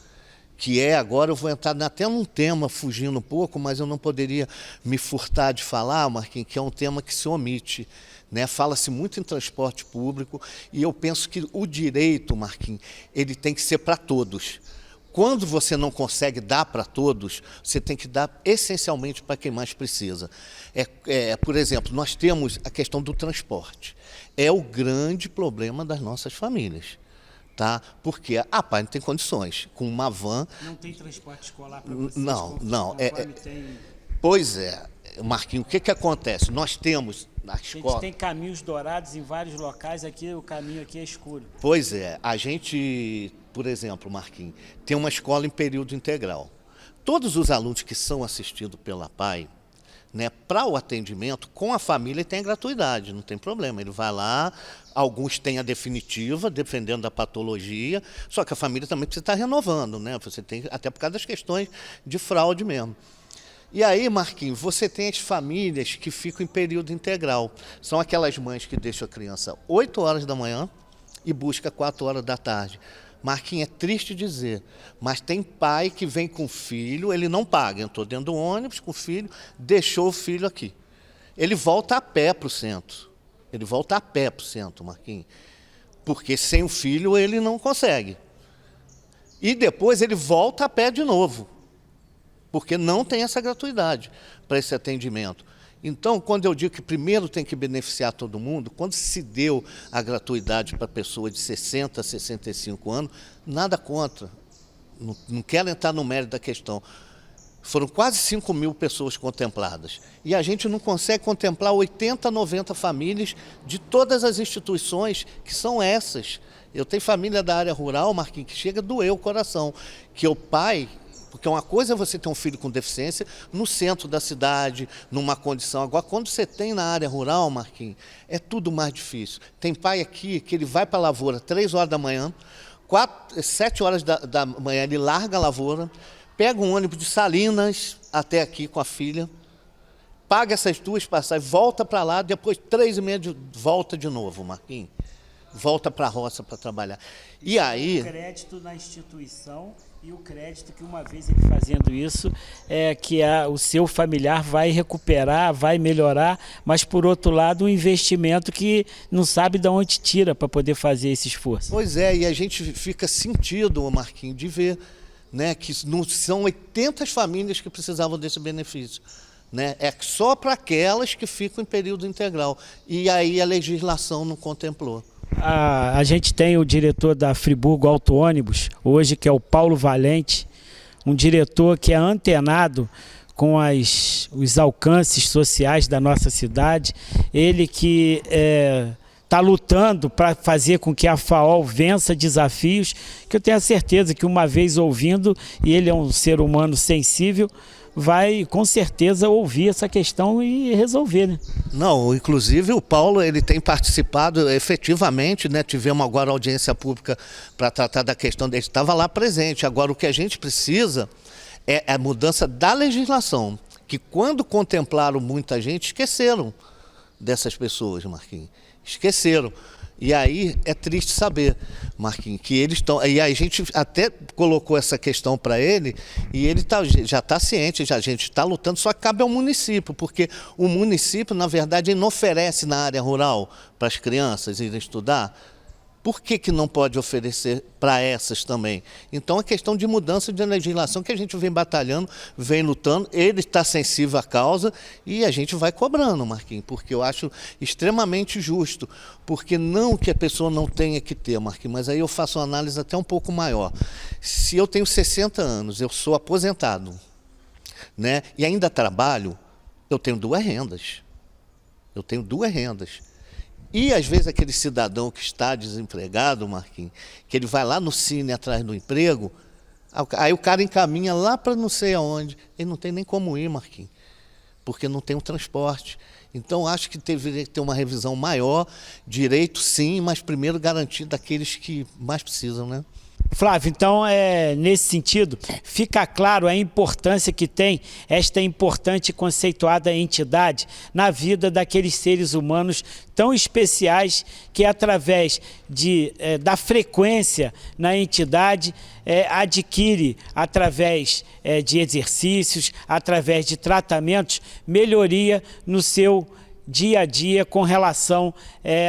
que é, agora eu vou entrar até num tema, fugindo um pouco, mas eu não poderia me furtar de falar, Marquinhos, que é um tema que se omite, né? Fala-se muito em transporte público e eu penso que o direito, Marquinhos, ele tem que ser para todos. Quando você não consegue dar para todos, você tem que dar essencialmente para quem mais precisa. Por exemplo, nós temos a questão do transporte. É o grande problema das nossas famílias. Tá? Porque, pai, não tem condições. Com uma van... Não tem transporte escolar para vocês? Não. Tem... Pois é, Marquinhos, o que acontece? Nós temos na escola... A gente tem caminhos dourados em vários locais, aqui o caminho aqui é escuro. Pois é, a gente, por exemplo, Marquinhos, tem uma escola em período integral. Todos os alunos que são assistidos pela PAI, né, para o atendimento com a família tem a gratuidade, não tem problema. Ele vai lá, alguns têm a definitiva, dependendo da patologia, só que a família também precisa estar renovando, né? Você tem, até por causa das questões de fraude mesmo. E aí, Marquinhos, você tem as famílias que ficam em período integral. São aquelas mães que deixam a criança 8 horas da manhã e busca 4 horas da tarde. Marquinhos, é triste dizer, mas tem pai que vem com o filho, ele não paga, entrou dentro do ônibus com o filho, deixou o filho aqui. Ele volta a pé para o centro. Marquinhos, porque sem o filho ele não consegue. E depois ele volta a pé de novo, porque não tem essa gratuidade para esse atendimento. Então, quando eu digo que primeiro tem que beneficiar todo mundo, quando se deu a gratuidade para pessoa de 60 a 65 anos, nada contra. Não quero entrar no mérito da questão. Foram quase 5 mil pessoas contempladas. E a gente não consegue contemplar 80, 90 famílias de todas as instituições que são essas. Eu tenho família da área rural, Marquinhos, que chega a doer o coração, que o pai... Porque uma coisa é você ter um filho com deficiência no centro da cidade, numa condição. Agora, quando você tem na área rural, Marquinhos, é tudo mais difícil. Tem pai aqui que ele vai para a lavoura 3 horas da manhã, 7 horas da manhã ele larga a lavoura, pega um ônibus de Salinas até aqui com a filha, paga essas 2 passagens, volta para lá, depois 3h30 volta de novo, Marquinhos. Volta para a roça para trabalhar. E aí... O crédito na instituição e o crédito que uma vez ele fazendo isso, que o seu familiar vai recuperar, vai melhorar, mas por outro lado um investimento que não sabe de onde tira para poder fazer esse esforço. Pois é, e a gente fica sentido, Marquinhos, de ver, né, que não são 80 famílias que precisavam desse benefício. Né? É só para aquelas que ficam em período integral. E aí a legislação não contemplou. A gente tem o diretor da Friburgo Auto Ônibus, hoje, que é o Paulo Valente, um diretor que é antenado com os alcances sociais da nossa cidade, ele que está lutando para fazer com que a FAOL vença desafios, que eu tenho a certeza que uma vez ouvindo, e ele é um ser humano sensível, vai com certeza ouvir essa questão e resolver, né? Não, inclusive o Paulo ele tem participado efetivamente, né? Tivemos agora audiência pública para tratar da questão dele, estava lá presente. Agora o que a gente precisa é a mudança da legislação, que quando contemplaram muita gente, esqueceram dessas pessoas, Marquinhos, esqueceram. E aí é triste saber, Marquinhos, que eles estão... E aí a gente até colocou essa questão para ele e ele já está ciente, a gente está lutando, só que cabe ao município, porque o município, na verdade, ele não oferece na área rural para as crianças irem estudar. Por que não pode oferecer para essas também? Então, é questão de mudança de legislação que a gente vem batalhando, vem lutando, ele está sensível à causa e a gente vai cobrando, Marquinhos, porque eu acho extremamente justo, porque não que a pessoa não tenha que ter, Marquinhos, mas aí eu faço uma análise até um pouco maior. Se eu tenho 60 anos, eu sou aposentado, né, e ainda trabalho, eu tenho 2 rendas. E, às vezes, aquele cidadão que está desempregado, Marquinhos, que ele vai lá no Cine atrás do emprego, aí o cara encaminha lá para não sei aonde, ele não tem nem como ir, Marquinhos, porque não tem um transporte. Então, acho que deveria ter uma revisão maior, direito sim, mas primeiro garantir daqueles que mais precisam, né? Flávio, então, nesse sentido, fica claro a importância que tem esta importante e conceituada entidade na vida daqueles seres humanos tão especiais que, através da frequência na entidade, adquire, através de exercícios, através de tratamentos, melhoria no seu dia a dia com relação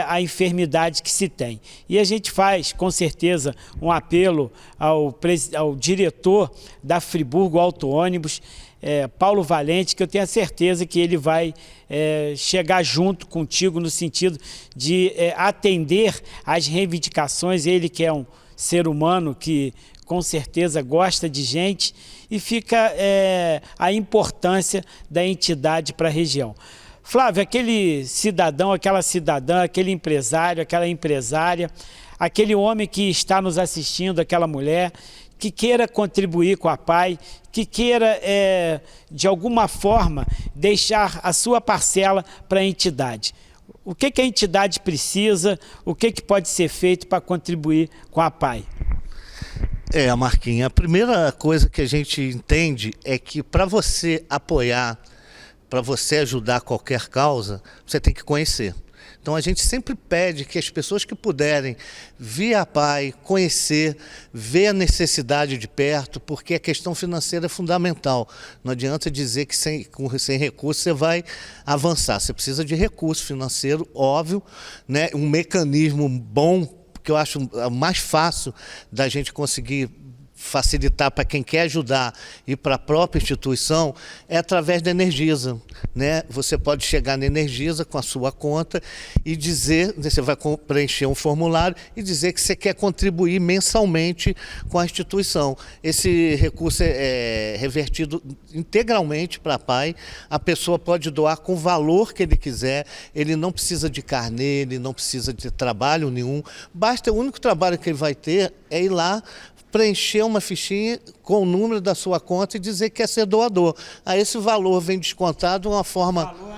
à enfermidade que se tem. E a gente faz, com certeza, um apelo ao diretor da Friburgo Auto Ônibus, Paulo Valente, que eu tenho a certeza que ele vai chegar junto contigo no sentido de atender às reivindicações. Ele que é um ser humano que com certeza gosta de gente, e fica a importância da entidade para a região. Flávio, aquele cidadão, aquela cidadã, aquele empresário, aquela empresária, aquele homem que está nos assistindo, aquela mulher, que queira contribuir com a PAI, que queira, de alguma forma, deixar a sua parcela para a entidade. O que a entidade precisa, o que pode ser feito para contribuir com a PAI? Marquinhos, a primeira coisa que a gente entende é que para você apoiar, para você ajudar qualquer causa, você tem que conhecer. Então a gente sempre pede que as pessoas que puderem vir à PAI, conhecer, ver a necessidade de perto, porque a questão financeira é fundamental. Não adianta dizer que sem recurso você vai avançar. Você precisa de recurso financeiro, óbvio, né? Um mecanismo bom, que eu acho mais fácil da gente conseguir facilitar para quem quer ajudar e para a própria instituição, é através da Energisa, né? Você pode chegar na Energisa com a sua conta e dizer, você vai preencher um formulário e dizer que você quer contribuir mensalmente com a instituição. Esse recurso é revertido integralmente para a PAI, a pessoa pode doar com o valor que ele quiser, ele não precisa de carnê, ele não precisa de trabalho nenhum, basta, o único trabalho que ele vai ter é ir lá, preencher uma fichinha com o número da sua conta e dizer que quer ser doador. Aí esse valor vem descontado de uma forma... O valor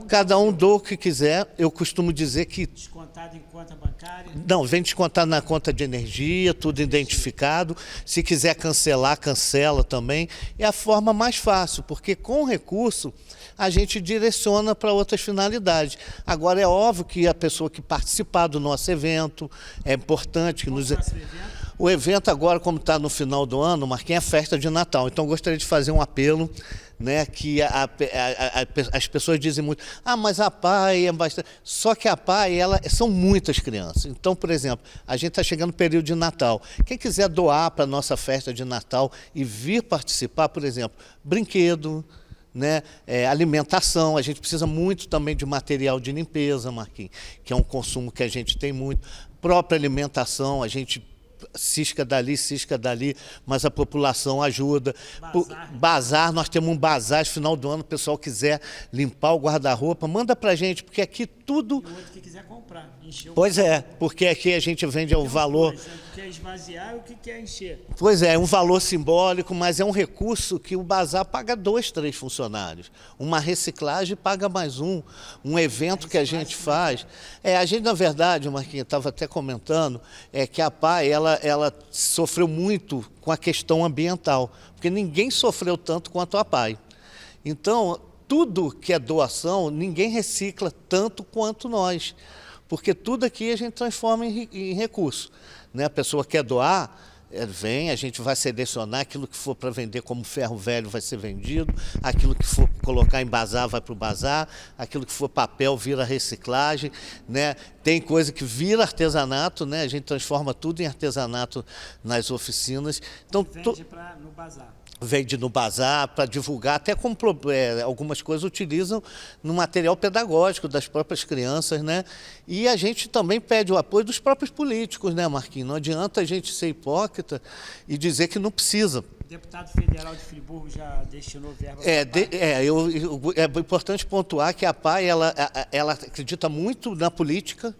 cada um doa o que quiser. Eu costumo dizer que... Descontado em conta bancária? Não, vem descontado na conta de energia, tudo identificado. Se quiser cancelar, cancela também. É a forma mais fácil, porque com o recurso a gente direciona para outras finalidades. Agora é óbvio que a pessoa que participar do nosso evento é importante. O evento agora, como está no final do ano, Marquinhos, é a festa de Natal. Então, eu gostaria de fazer um apelo, né, que as pessoas dizem muito, mas a PAI é bastante... Só que a PAI, são muitas crianças. Então, por exemplo, a gente está chegando no período de Natal. Quem quiser doar para a nossa festa de Natal e vir participar, por exemplo, brinquedo, né, alimentação, a gente precisa muito também de material de limpeza, Marquinhos, que é um consumo que a gente tem muito. Própria alimentação, a gente... cisca dali, mas a população ajuda. Bazar, nós temos um bazar, final do ano, o pessoal quiser limpar o guarda-roupa, manda pra gente, porque aqui tudo... E o outro que quiser comprar, encher o... Pois é, porque aqui a gente vende o valor... O que quer esvaziar e o que quer encher. Pois é, um valor simbólico, mas é um recurso que o bazar paga 2, 3 funcionários. Uma reciclagem paga mais um evento que a gente faz. A gente, na verdade, Marquinhos, estava até comentando, que a PAI, ela sofreu muito com a questão ambiental, porque ninguém sofreu tanto quanto a PAI. Então, tudo que é doação, ninguém recicla tanto quanto nós, porque tudo aqui a gente transforma em recurso, né? A pessoa quer doar, vem, a gente vai selecionar aquilo que for para vender como ferro velho vai ser vendido, aquilo que for colocar em bazar vai para o bazar, aquilo que for papel vira reciclagem, né? Tem coisa que vira artesanato, né? A gente transforma tudo em artesanato nas oficinas. Então, vende no bazar. Vende no bazar para divulgar, até como algumas coisas utilizam no material pedagógico das próprias crianças, né? E a gente também pede o apoio dos próprios políticos, né, Marquinhos? Não adianta a gente ser hipócrita e dizer que não precisa. O deputado federal de Friburgo já destinou verba para a PAI? É importante pontuar que a PAI ela acredita muito na política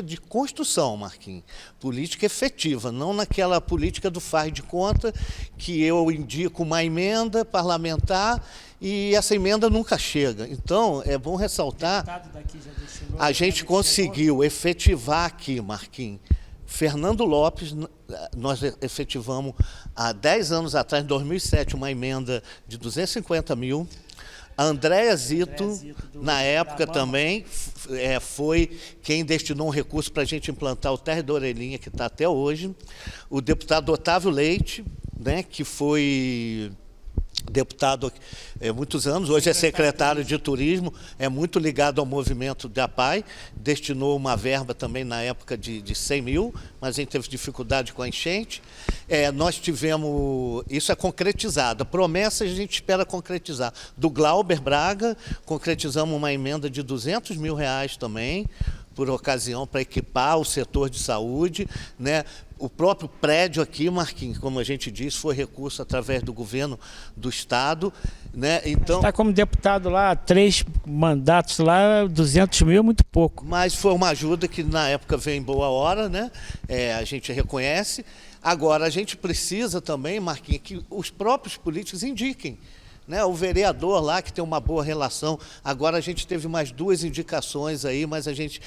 de construção, Marquinhos. Política efetiva, não naquela política do faz de conta que eu indico uma emenda parlamentar e essa emenda nunca chega. Então, é bom ressaltar, O deputado daqui já destinou, a gente conseguiu efetivar aqui, Marquinhos, Fernando Lopes, nós efetivamos há 10 anos atrás, em 2007, uma emenda de 250 mil. A Andréa Zito, na época também, foi quem destinou um recurso para a gente implantar o térreo da Orelhinha, que está até hoje. O deputado Otávio Leite, né, que foi deputado há muitos anos, hoje é secretário de Turismo, é muito ligado ao movimento da APAI, destinou uma verba também na época de 100 mil, mas a gente teve dificuldade com a enchente. Nós tivemos, isso é concretizado, promessas a gente espera concretizar. Do Glauber Braga, concretizamos uma emenda de 200 mil reais também, por ocasião, para equipar o setor de saúde, né? O próprio prédio aqui, Marquinhos, como a gente disse, foi recurso através do governo do Estado, né? Então, está como deputado lá, 3 mandatos lá, 200 mil é muito pouco. Mas foi uma ajuda que na época veio em boa hora, né? A gente reconhece. Agora, a gente precisa também, Marquinhos, que os próprios políticos indiquem. Né, o vereador lá, que tem uma boa relação, agora a gente teve mais 2 indicações aí, mas a gente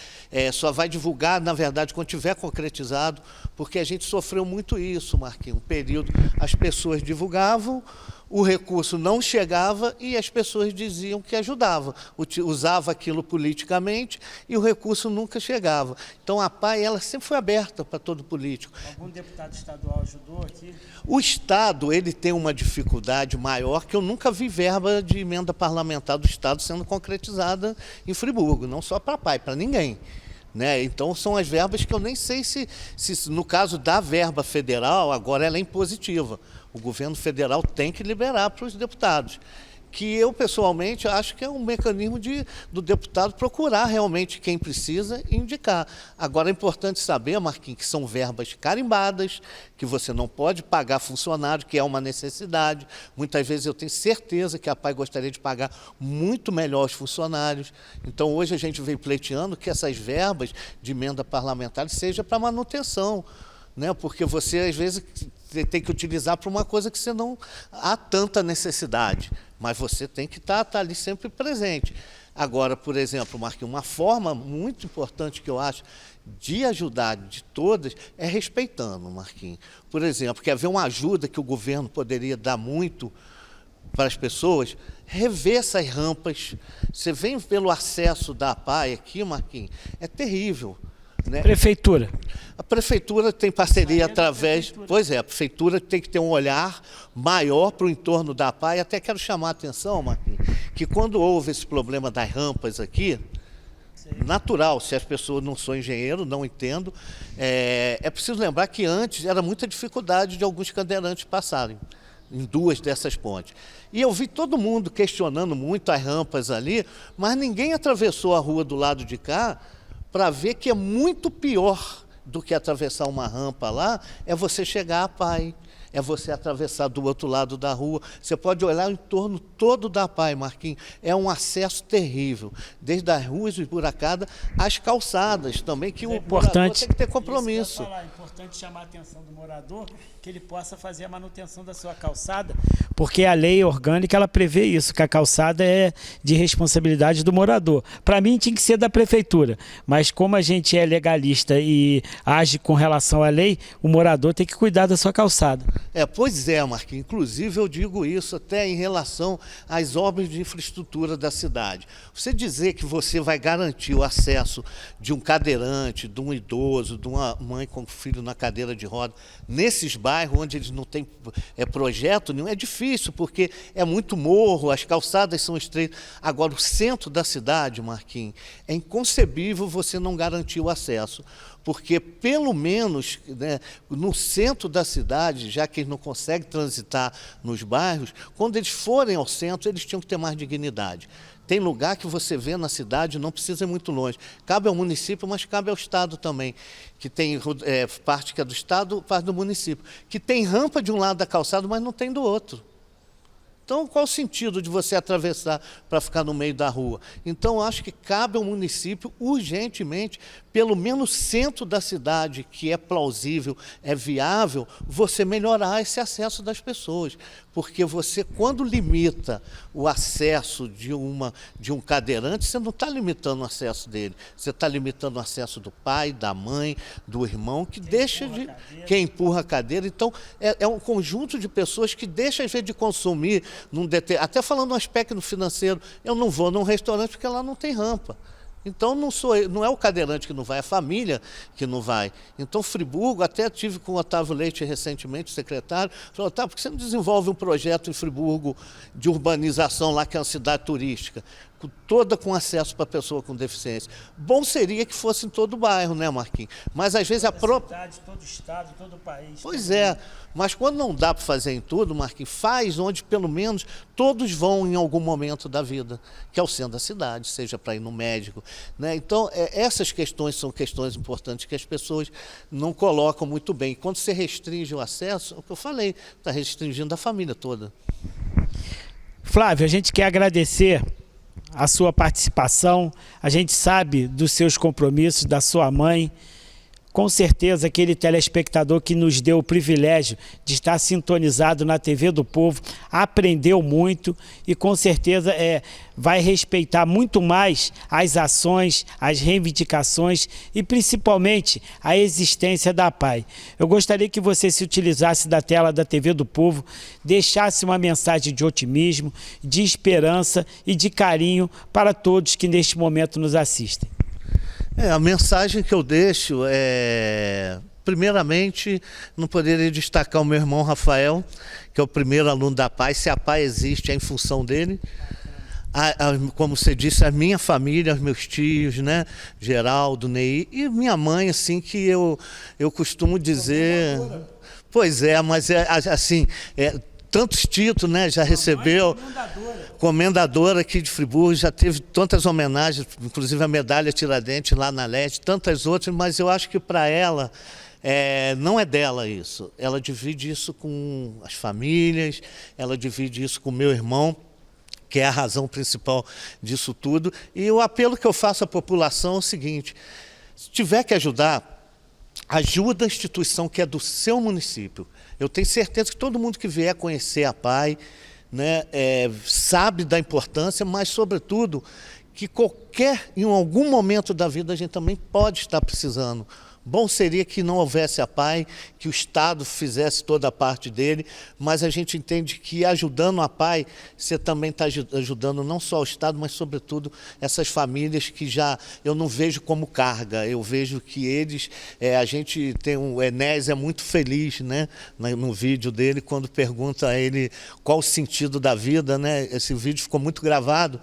só vai divulgar, na verdade, quando tiver concretizado, porque a gente sofreu muito isso, Marquinhos, um período, as pessoas divulgavam, o recurso não chegava e as pessoas diziam que ajudava, usava aquilo politicamente e o recurso nunca chegava. Então a APAI, ela sempre foi aberta para todo político. Algum deputado estadual ajudou aqui? O Estado, ele tem uma dificuldade maior, que eu nunca vi verba de emenda parlamentar do Estado sendo concretizada em Friburgo, não só para a APAI, para ninguém. Né? Então, são as verbas que eu nem sei se, no caso da verba federal, agora ela é impositiva. O governo federal tem que liberar para os deputados. Que eu, pessoalmente, acho que é um mecanismo do deputado procurar realmente quem precisa e indicar. Agora, é importante saber, Marquinhos, que são verbas carimbadas, que você não pode pagar funcionário, que é uma necessidade. Muitas vezes eu tenho certeza que a APAI gostaria de pagar muito melhor os funcionários. Então, hoje a gente vem pleiteando que essas verbas de emenda parlamentar sejam para manutenção, né? Porque você, às vezes, tem que utilizar para uma coisa que você não há tanta necessidade, mas você tem que estar ali sempre presente. Agora, por exemplo, Marquinhos, uma forma muito importante que eu acho de ajudar de todas é respeitando, Marquinhos. Por exemplo, quer ver uma ajuda que o governo poderia dar muito para as pessoas? Rever essas rampas. Você vem pelo acesso da APAI aqui, Marquinhos, é terrível. Né? Prefeitura. A prefeitura tem parceria através... Pois é, a prefeitura tem que ter um olhar maior para o entorno da APAI. Até quero chamar a atenção, Marquinhos, que quando houve esse problema das rampas aqui, natural, se as pessoas não são engenheiro, não entendo, é preciso lembrar que antes era muita dificuldade de alguns cadeirantes passarem em 2 dessas pontes. E eu vi todo mundo questionando muito as rampas ali, mas ninguém atravessou a rua do lado de cá para ver que é muito pior do que atravessar uma rampa lá, é você chegar à APAI, é você atravessar do outro lado da rua. Você pode olhar o entorno todo da APAI, Marquinhos, é um acesso terrível, desde as ruas esburacadas às calçadas também, que o morador tem que ter compromisso. É importante chamar a atenção do morador, que ele possa fazer a manutenção da sua calçada, porque a lei orgânica ela prevê isso, que a calçada é de responsabilidade do morador. Para mim tinha que ser da prefeitura, mas como a gente é legalista e age com relação à lei, o morador tem que cuidar da sua calçada. Pois é, Marquinhos. Inclusive eu digo isso até em relação às obras de infraestrutura da cidade. Você dizer que você vai garantir o acesso de um cadeirante, de um idoso, de uma mãe com filho na cadeira de roda, nesses bairros onde eles não têm projeto nenhum, é difícil, porque é muito morro, as calçadas são estreitas. Agora, o centro da cidade, Marquinhos, é inconcebível você não garantir o acesso. Porque, pelo menos, né, no centro da cidade, já que eles não conseguem transitar nos bairros, quando eles forem ao centro, eles tinham que ter mais dignidade. Tem lugar que você vê na cidade, não precisa ir muito longe. Cabe ao município, mas cabe ao Estado também, que tem parte que é do Estado, parte do município, que tem rampa de um lado da calçada, mas não tem do outro. Então, qual o sentido de você atravessar para ficar no meio da rua? Então, acho que cabe ao município, urgentemente, pelo menos centro da cidade, que é plausível, é viável, você melhorar esse acesso das pessoas. Porque você, quando limita o acesso de um cadeirante, você não está limitando o acesso dele, você está limitando o acesso do pai, da mãe, do irmão, que deixa de... Quem empurra a cadeira. Então, é um conjunto de pessoas que deixa, às vezes, de consumir, até falando no aspecto financeiro, eu não vou num restaurante porque lá não tem rampa. Então, não é o cadeirante que não vai, é a família que não vai. Então, Friburgo, até tive com o Otávio Leite recentemente, o secretário, falou, Otávio, por que você não desenvolve um projeto em Friburgo de urbanização lá, que é uma cidade turística, toda com acesso para pessoa com deficiência? Bom seria que fosse em todo o bairro, né, Marquinhos? Mas, às vezes, a própria... cidade, todo estado, todo o país. Pois é, mas quando não dá para fazer em tudo, Marquinhos, faz onde, pelo menos, todos vão em algum momento da vida, que é o centro da cidade, seja para ir no médico, né? Então, essas questões são questões importantes que as pessoas não colocam muito bem. E quando você restringe o acesso, é o que eu falei, está restringindo a família toda. Flávio, a gente quer agradecer a sua participação, a gente sabe dos seus compromissos, da sua mãe. Com certeza, aquele telespectador que nos deu o privilégio de estar sintonizado na TV do Povo aprendeu muito e com certeza vai respeitar muito mais as ações, as reivindicações e principalmente a existência da PAI. Eu gostaria que você se utilizasse da tela da TV do Povo, deixasse uma mensagem de otimismo, de esperança e de carinho para todos que neste momento nos assistem. A mensagem que eu deixo é, primeiramente, não poderia destacar o meu irmão Rafael, que é o primeiro aluno da PAI. Se a PAI existe, é em função dele. Como você disse, a minha família, os meus tios, né, Geraldo, Ney, e minha mãe, assim, que eu costumo dizer... Pois é, mas assim... tantos títulos, né, já recebeu, comendadora aqui de Friburgo, já teve tantas homenagens, inclusive a medalha Tiradentes lá na Leste, tantas outras, mas eu acho que para ela, não é dela isso. Ela divide isso com as famílias, ela divide isso com o meu irmão, que é a razão principal disso tudo. E o apelo que eu faço à população é o seguinte, se tiver que ajudar, ajuda a instituição que é do seu município. Eu tenho certeza que todo mundo que vier conhecer a PAI, né, sabe da importância, mas, sobretudo, que em algum momento da vida, a gente também pode estar precisando. Bom seria que não houvesse a PAI, que o Estado fizesse toda a parte dele, mas a gente entende que ajudando a PAI, você também está ajudando não só o Estado, mas sobretudo essas famílias que já eu não vejo como carga, eu vejo que eles, a gente tem o Enéas é muito feliz, né, no vídeo dele, quando pergunta a ele qual o sentido da vida, né, esse vídeo ficou muito gravado,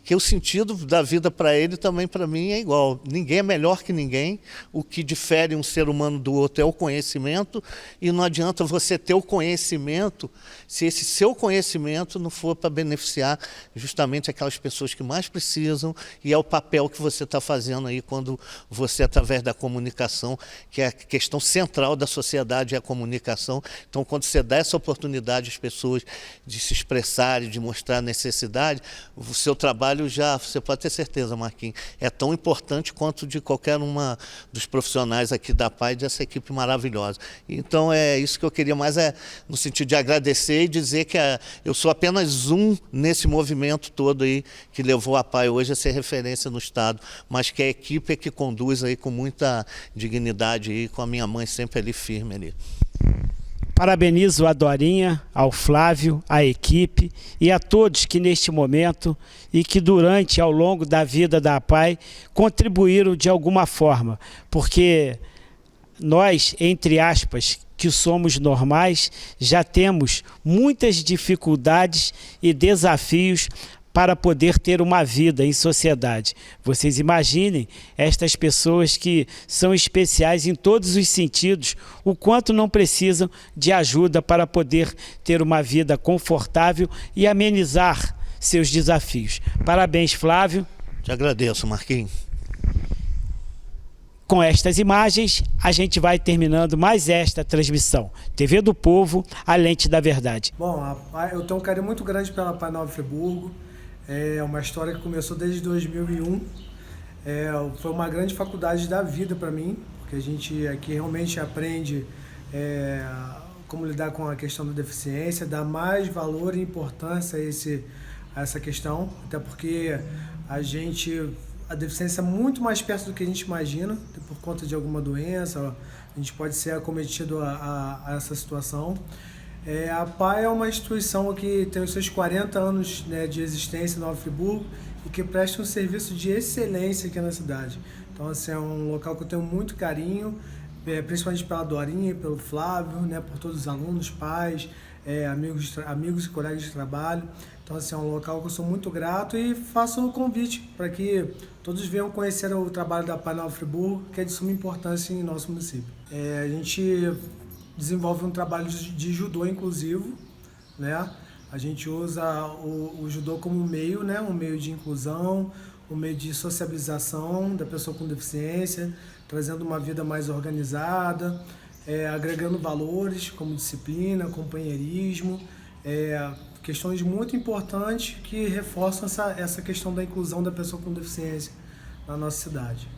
que o sentido da vida para ele também para mim é igual. Ninguém é melhor que ninguém, o que difere um ser humano do outro é o conhecimento, e não adianta você ter o conhecimento se esse seu conhecimento não for para beneficiar justamente aquelas pessoas que mais precisam, e é o papel que você está fazendo aí quando você, através da comunicação, que é a questão central da sociedade, é a comunicação. Então, quando você dá essa oportunidade às pessoas de se expressarem, de mostrar a necessidade, o seu trabalho já, você pode ter certeza, Marquinhos, é tão importante quanto de qualquer uma dos profissionais aqui da PAI, dessa equipe maravilhosa. Então, é isso que eu queria mais, no sentido de agradecer e dizer que eu sou apenas um nesse movimento todo aí que levou a PAI hoje a ser referência no Estado, mas que a equipe é que conduz aí com muita dignidade aí, com a minha mãe sempre ali firme ali. Parabenizo a Dorinha, ao Flávio, à equipe e a todos que neste momento e que durante, ao longo da vida da PAI, contribuíram de alguma forma, porque nós, entre aspas, que somos normais, já temos muitas dificuldades e desafios para poder ter uma vida em sociedade. Vocês imaginem estas pessoas que são especiais em todos os sentidos, o quanto não precisam de ajuda para poder ter uma vida confortável e amenizar seus desafios. Parabéns, Flávio. Te agradeço, Marquinhos. com estas imagens, a gente vai terminando mais esta transmissão. TV do Povo, a lente da verdade. Bom, eu tenho um carinho muito grande pela Pai Nobre Friburgo. É uma história que começou desde 2001. Foi uma grande faculdade da vida para mim, porque a gente aqui realmente aprende como lidar com a questão da deficiência, dar mais valor e importância a essa questão, até porque a deficiência é muito mais perto do que a gente imagina, por conta de alguma doença, a gente pode ser acometido a essa situação. A PAI é uma instituição que tem os seus 40 anos, né, de existência em Nova Friburgo e que presta um serviço de excelência aqui na cidade. Então, assim, é um local que eu tenho muito carinho, principalmente pela Dorinha e pelo Flávio, né, por todos os alunos, pais, amigos e colegas de trabalho. Então, assim, é um local que eu sou muito grato e faço o convite para que todos venham conhecer o trabalho da Pai Nova Friburgo, que é de suma importância em nosso município. A gente desenvolve um trabalho de judô inclusivo, né? A gente usa o judô como meio, né? Um meio de inclusão, um meio de sociabilização da pessoa com deficiência, trazendo uma vida mais organizada, agregando valores como disciplina, companheirismo, questões muito importantes que reforçam essa questão da inclusão da pessoa com deficiência na nossa cidade.